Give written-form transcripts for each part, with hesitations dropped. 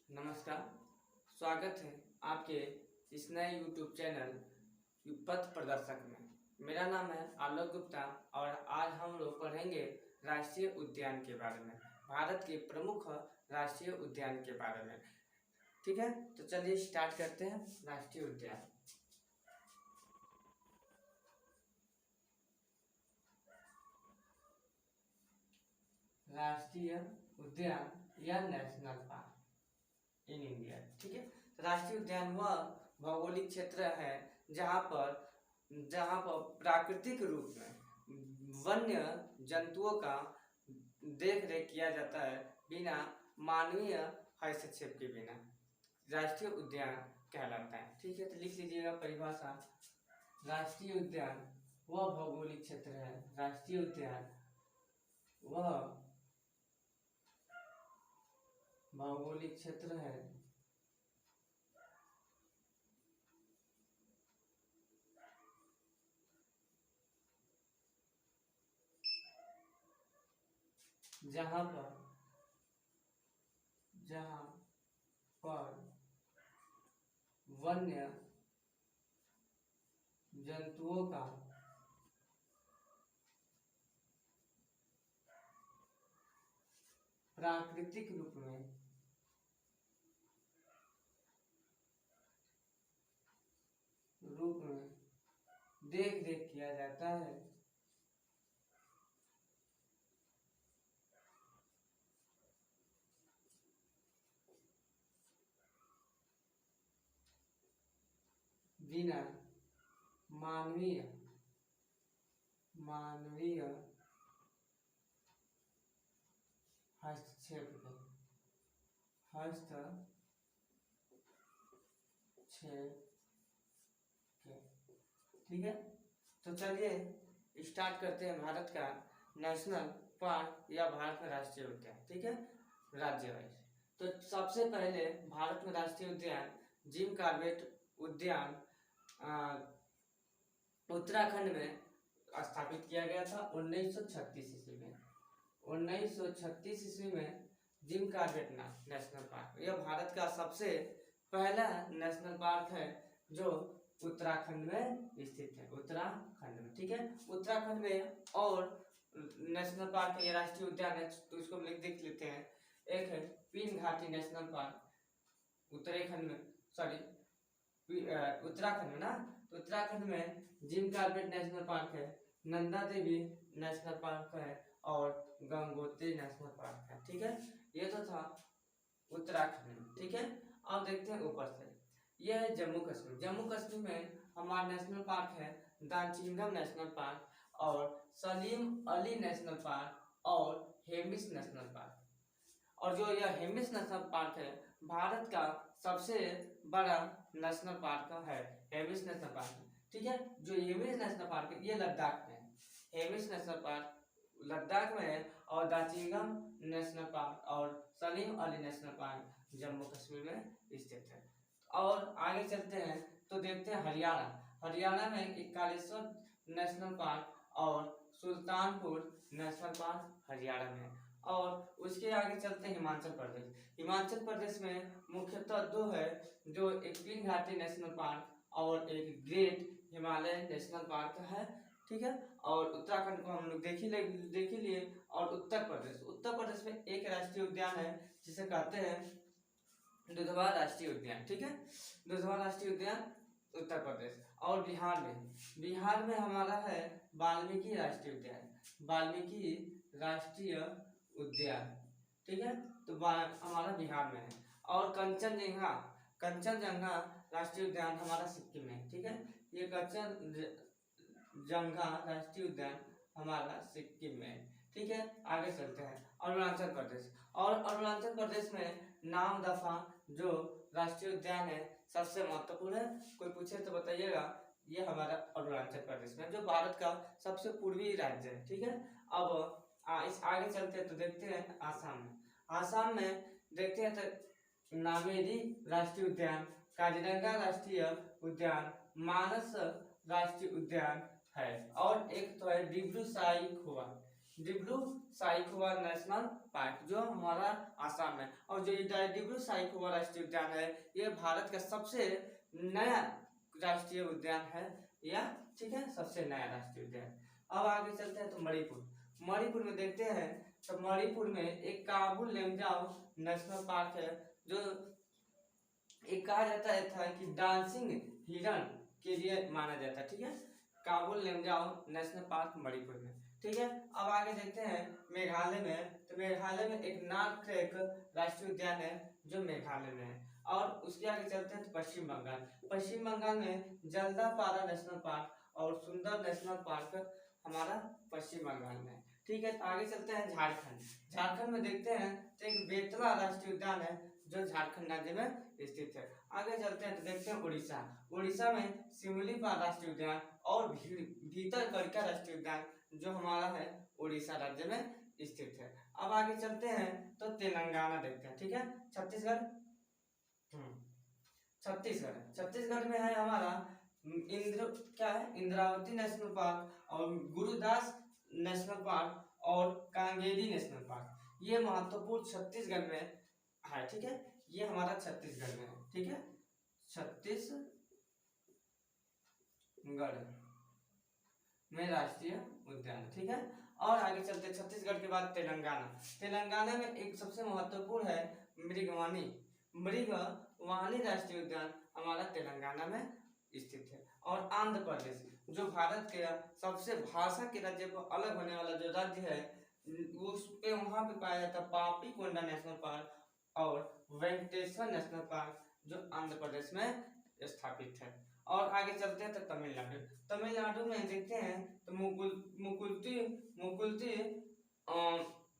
नमस्कार। स्वागत है आपके इस नए YouTube चैनल पथ प्रदर्शक में। मेरा नाम है आलोक गुप्ता और आज हम लोग पढ़ेंगे राष्ट्रीय उद्यान के बारे में, भारत के प्रमुख राष्ट्रीय उद्यान के बारे में। ठीक है, तो चलिए स्टार्ट करते हैं। राष्ट्रीय उद्यान, राष्ट्रीय उद्यान या नेशनल पार्क इन इंडिया। ठीक है, राष्ट्रीय उद्यान वह भौगोलिक क्षेत्र है जहाँ पर प्राकृतिक रूप में वन्य जंतुओं का देख रेख किया जाता है बिना मानवीय हस्तक्षेप के बिना, राष्ट्रीय उद्यान कहलाता है। ठीक है, तो लिख लीजिएगा परिभाषा। राष्ट्रीय उद्यान वह भौगोलिक क्षेत्र है, राष्ट्रीय उद्यान वह भौगोलिक क्षेत्र है जहाँ पर वन्य जंतुओं का प्राकृतिक रूप में देख रेख किया जाता है बिना मानवीय हस्तक्षेप के। ठीक है, तो चलिए स्टार्ट करते हैं भारत का नेशनल पार्क या भारत में राष्ट्रीय उद्यान। ठीक है, राज्य वाइज। तो सबसे पहले भारत में राष्ट्रीय उद्यान जिम कॉर्बेट उद्यान उत्तराखंड में स्थापित किया गया था 1936 ईस्वी में। 1936 ईस्वी में जिम कॉर्बेट नेशनल पार्क, यह भारत का सबसे पहला नेशनल पार्क है जो उत्तराखंड में स्थित है। उत्तराखंड में, ठीक है, उत्तराखंड में और नेशनल पार्क ये राष्ट्रीय उद्यान है, तो इसको देख लेते हैं। एक है पीन घाटी नेशनल पार्क उत्तराखंड में, उत्तराखंड में ना, तो उत्तराखंड में जिम कॉर्बेट नेशनल पार्क है, नंदा देवी नेशनल पार्क है और गंगोत्री नेशनल पार्क है। ठीक है, ये तो था उत्तराखंड में। ठीक है, अब देखते हैं ऊपर से। यह है जम्मू कश्मीर। जम्मू कश्मीर में हमारा नेशनल पार्क है दांचिंगम नेशनल पार्क और सलीम अली नेशनल पार्क और हेमिस नेशनल पार्क। और जो यह हेमिस नेशनल पार्क है भारत का सबसे बड़ा नेशनल पार्क है, हेमिस नेशनल पार्क। ठीक है, जो हेमिस नेशनल पार्क है ये लद्दाख में है। हेमिस नेशनल पार्क लद्दाख में है और दांचिंगम नेशनल पार्क और सलीम अली नेशनल पार्क जम्मू कश्मीर में स्थित है। और आगे चलते हैं तो देखते हैं हरियाणा में कालेश्वर नेशनल पार्क और सुल्तानपुर नेशनल पार्क हरियाणा में। और उसके आगे चलते हैं हिमाचल प्रदेश में मुख्यतः दो है, जो एक पीन घाटी नेशनल पार्क और एक ग्रेट हिमालय नेशनल पार्क है। ठीक है, और उत्तराखंड को हम लोग देख ही लिए। और उत्तर प्रदेश में एक राष्ट्रीय उद्यान है जिसे कहते हैं दुधवा राष्ट्रीय उद्यान। ठीक है, दुधवा राष्ट्रीय उद्यान उत्तर प्रदेश। और बिहार में हमारा है वाल्मीकि राष्ट्रीय उद्यान। ठीक है, तो हमारा बिहार में है। और कंचनजंगा राष्ट्रीय उद्यान हमारा सिक्किम में है। ठीक है, ये कंचनजंगा राष्ट्रीय उद्यान हमारा सिक्किम में है। ठीक है, आगे चलते हैं अरुणाचल प्रदेश। और अरुणाचल प्रदेश में नामदफा जो राष्ट्रीय उद्यान है सबसे महत्वपूर्ण है। कोई पूछे तो बताइएगा, ये हमारा अरुणाचल प्रदेश में जो भारत का सबसे पूर्वी राज्य है। ठीक है, अब इस आगे चलते हैं तो देखते हैं आसाम में देखते हैं तो नामेरी राष्ट्रीय उद्यान, काजीरंगा राष्ट्रीय उद्यान, मानस राष्ट्रीय उद्यान है और एक तो है डिब्रू साईखोवा। डिब्रू साइखोवा नेशनल पार्क जो हमारा आसाम में, और जो डिब्रू साइखोवा राष्ट्रीय उद्यान है ये भारत का सबसे नया राष्ट्रीय उद्यान है या, ठीक है, सबसे नया राष्ट्रीय उद्यान। अब आगे चलते हैं तो मणिपुर। मणिपुर में देखते हैं तो मणिपुर में एक काबुल लेमजाओ नेशनल पार्क है, जो एक कहा जाता है कि डांसिंग हिरन के लिए माना जाता है, ठीक है, काबुल लेमजाओ नेशनल पार्क मणिपुर में, ठीक है। अब आगे देखते हैं मेघालय में, तो मेघालय में एक नागक्रेक राष्ट्रीय उद्यान है जो मेघालय में है। और उसके आगे चलते हैं तो पश्चिम बंगाल। पश्चिम बंगाल में जल्दापारा नेशनल पार्क और सुंदर नेशनल पार्क हमारा पश्चिम बंगाल में, ठीक है। आगे चलते हैं झारखंड। झारखंड में देखते हैं तो एक बेतला राष्ट्रीय उद्यान है जो झारखंड राज्य में स्थित है। आगे चलते हैं तो देखते हैं उड़ीसा। उड़ीसा में सिमलीपाल राष्ट्रीय उद्यान और भीतरकनिका राष्ट्रीय उद्यान जो हमारा है उड़ीसा राज्य में स्थित है। अब आगे चलते हैं तो तेलंगाना देखते हैं, ठीक है। छत्तीसगढ़ छत्तीसगढ़ में है हमारा इंद्रावती नेशनल पार्क और गुरुदास नेशनल पार्क और कांगेरी नेशनल पार्क, ये महत्वपूर्ण छत्तीसगढ़ में है, ठीक है, ये हमारा छत्तीसगढ़ में है, ठीक है, छत्तीसगढ़ में राष्ट्रीय उद्यान, ठीक है। और आगे चलते छत्तीसगढ़ के बाद तेलंगाना। तेलंगाना में एक सबसे महत्वपूर्ण है मृगवानी राष्ट्रीय उद्यान हमारा तेलंगाना में स्थित है। और आंध्र प्रदेश जो भारत के सबसे भाषा के राज्य को अलग होने वाला जो राज्य है उस पे वहां पे पाया जाता है पापी कोंडा नेशनल पार्क और वेंकटेश्वर नेशनल पार्क जो आंध्र प्रदेश में स्थापित है। और आगे चलते हैं तो तमिलनाडु। तमिलनाडु में देखते हैं तो Mukurthi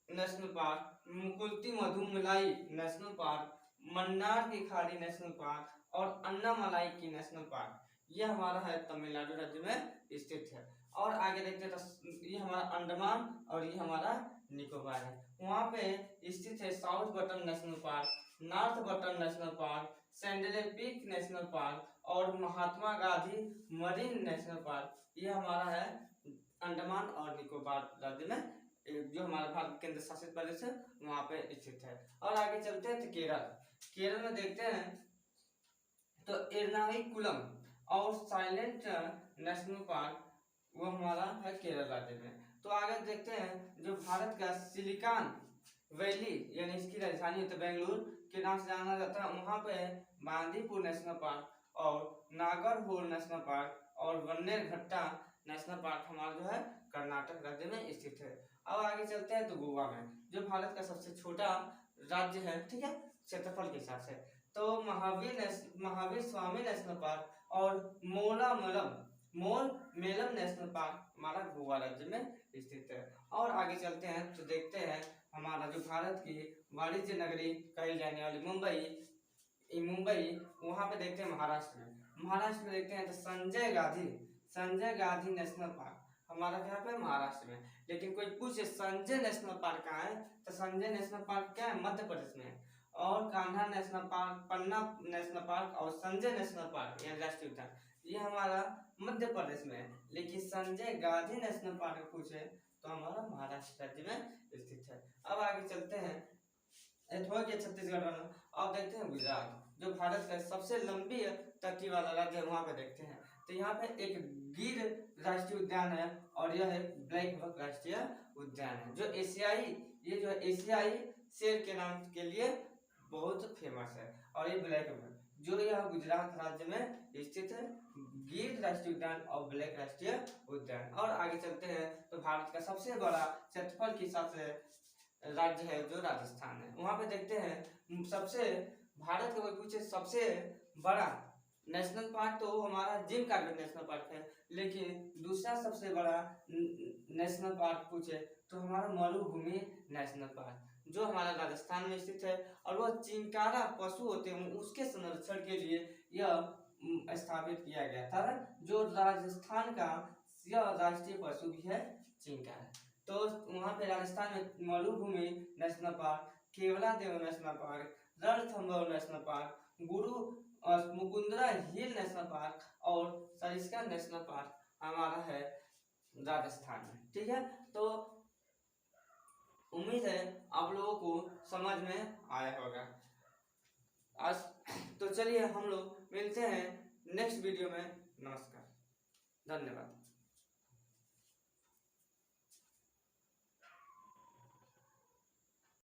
national park, Mukurthi Mudumalai national park, Mannar की खाड़ी नेशनल पार्क और अन्नामलाई की नेशनल पार्क, ये हमारा है तमिलनाडु राज्य में स्थित है। और आगे देखते हैं तो ये हमारा अंडमान और ये हमारा निकोबार है, वहाँ पे स्थित है south Button national park, north Button national park, Saddle Peak national park और Mahatma Gandhi marine national park, ये हमारा है अंडमान और निकोबार राज्य में जो हमारा भारत केंद्र शासित प्रदेश है वहाँ पे स्थित है। और आगे चलते हैं तो केरल में देखते हैं तो एर्नाकुलम और साइलेंट नेशनल पार्क वो हमारा है केरल राज्य में। तो आगे देखते हैं जो भारत का सिलिकॉन वैली यानी इसकी राजधानी है तो बेंगलुरु के नाम से जाना जाता है, वहाँ पे बांदीपुर नेशनल पार्क और नागरहोल नेशनल पार्क और बन्नेरघट्टा नेशनल पार्क हमारा जो है कर्नाटक राज्य में स्थित है। अब आगे चलते हैं तो गोवा में जो भारत का सबसे छोटा राज्य है, ठीक है, क्षेत्रफल के हिसाब से, तो महावीर स्वामी नेशनल पार्क और मोल मेलम नेशनल पार्क हमारा गोवा राज्य में स्थित है। और आगे चलते हैं तो देखते हैं हमारा जो भारत की वाणिज्य नगरी कही जाने वाली मुंबई वहाँ पे देखते हैं महाराष्ट्र में देखते हैं तो संजय गांधी नेशनल पार्क हमारा यहाँ पे महाराष्ट्र में। लेकिन कोई पूछे संजय नेशनल पार्क कहाँ है तो संजय नेशनल पार्क क्या है मध्य प्रदेश में है। और कान्हा नेशनल पार्क, पन्ना नेशनल पार्क और संजय नेशनल पार्क यानी राष्ट्रीय उद्यान ये हमारा मध्य प्रदेश में है। लेकिन संजय गांधी नेशनल पार्क पूछे तो हमारा महाराष्ट्र राज्य में स्थित है। अब आगे चलते हैं हो गया छत्तीसगढ़ वाला। अब देखते हैं गुजरात जो भारत का सबसे लंबी तटी वाला राज्य है, वहाँ पे देखते हैं तो यहाँ पे एक गिर राष्ट्रीय उद्यान है और यह एक ब्लैक बक राष्ट्रीय उद्यान है जो एशियाई शेर के नाम के लिए बहुत फेमस है। और ये ब्लैक बक जो यह गुजरात राज्य में स्थित है, गिर राष्ट्रीय उद्यान और ब्लैक राष्ट्रीय उद्यान। और आगे चलते हैं तो भारत का सबसे बड़ा क्षेत्रफल के हिसाब से राज्य है जो राजस्थान है, वहाँ पे देखते हैं सबसे भारत का कोई पूछे सबसे बड़ा नेशनल पार्क तो हमारा जिम कॉर्बेट नेशनल पार्क है। लेकिन दूसरा सबसे बड़ा नेशनल पार्क पूछे तो हमारा मरुभूमि नेशनल पार्क जो हमारा राजस्थान में स्थित है और वह चिंकारा पशु होते हैं उसके संरक्षण के लिए यह स्थापित किया गया था। जो राजस्थान का यह राष्ट्रीय पशु भी है चिंकारा। तो वहाँ पे राजस्थान में मरुभूमि national park, Keoladeo national park, Ranthambore national park, गुरु मुकुंदरा हिल नेशनल पार्क और सरिस्का नेशनल पार्क हमारा है राजस्थान में, ठीक है। तो उम्मीद है आप लोगों को समझ में आया होगा। आज तो चलिए हम लोग मिलते हैं नेक्स्ट वीडियो में। नमस्कार, धन्यवाद।